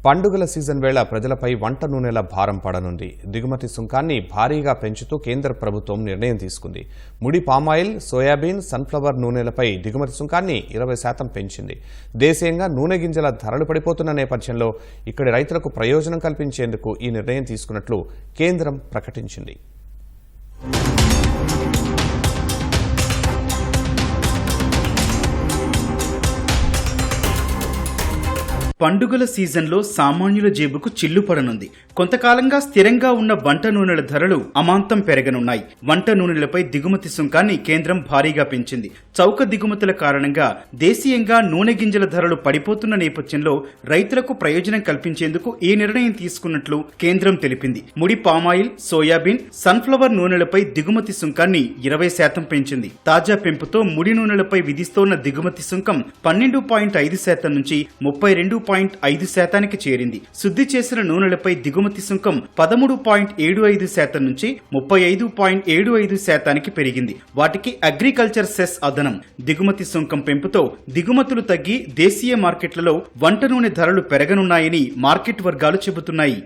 పండుగల సీజన్ వేళ ప్రజలపై వంట నూనెల భారం పడనుంది. దిగుమతి సుంకాన్ని భారీగా పెంచుతూ కేంద్ర ప్రభుత్వం నిర్ణయం తీసుకుంది. ముడి పామాయిల్, సోయాబీన్, సన్ఫ్లవర్ నూనెలపై దిగుమతి సుంకాన్ని 20% పెంచింది. దేశీయంగా నూనె గింజల ధరలు పడిపోతున్న నేపథ్యంలో ఇక్కడి రైతులకు ప్రయోజనం కల్పించేందుకు ఈ నిర్ణయం తీసుకున్నట్లు కేంద్రం ప్రకటించింది. పండుగల సీజన్లో సామాన్యుల జేబుకు చిల్లు పడనుంది. కొంతకాలంగా స్థిరంగా ఉన్న వంట నూనెల ధరలు అమాంతం పెరగనున్నాయి. వంట నూనెలపై దిగుమతి సుంకాన్ని కేంద్రం భారీగా పెంచింది. చౌక దిగుమతుల కారణంగా దేశీయంగా నూనె గింజల ధరలు పడిపోతున్న నేపథ్యంలో రైతులకు ప్రయోజనం కల్పించేందుకు ఈ నిర్ణయం తీసుకున్నట్లు కేంద్రం తెలిపింది. ముడి పామాయిల్, సోయాబీన్, సన్ఫ్లవర్ నూనెలపై దిగుమతి సుంకాన్ని 20% పెంచింది. తాజా పెంపుతో ముడి నూనెలపై విధిస్తోన్న దిగుమతి సుంకం 12.5% నుంచి 32.5% చేరింది. శుద్ధి చేసిన నూనెలపై దిగుమతి సుంకం 13.75% నుంచి 35.75% పెరిగింది. వాటికి అగ్రికల్చర్ సెస్ అదనం. దిగుమతి సుంకం పెంపుతో దిగుమతులు తగ్గి దేశీయ మార్కెట్లలో వంట నూనె ధరలు పెరగనున్నాయని మార్కెట్ వర్గాలు చెబుతున్నాయి.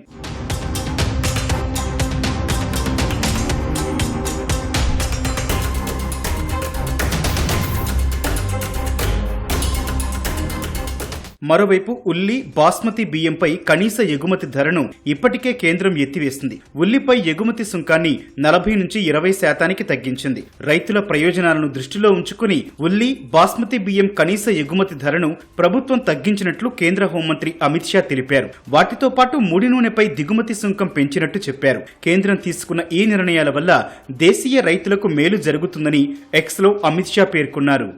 మరోవైపు ఉల్లి, బాస్మతి బియ్యంపై కనీస ఎగుమతి ధరను ఇప్పటికే కేంద్రం ఎత్తివేసింది. ఉల్లిపై ఎగుమతి సుంకాన్ని 40 నుంచి 20% తగ్గించింది. రైతుల ప్రయోజనాలను దృష్టిలో ఉంచుకుని ఉల్లి, బాస్మతి బియ్యం కనీస ఎగుమతి ధరను ప్రభుత్వం తగ్గించినట్లు కేంద్ర హోంమంత్రి అమిత్ షా తెలిపారు. వాటితో పాటు ముడి నూనెపై దిగుమతి సుంకం పెంచినట్టు చెప్పారు. కేంద్రం తీసుకున్న ఈ నిర్ణయాల వల్ల దేశీయ రైతులకు మేలు జరుగుతుందని ఎక్స్లో అమిత్ షా పేర్కొన్నారు.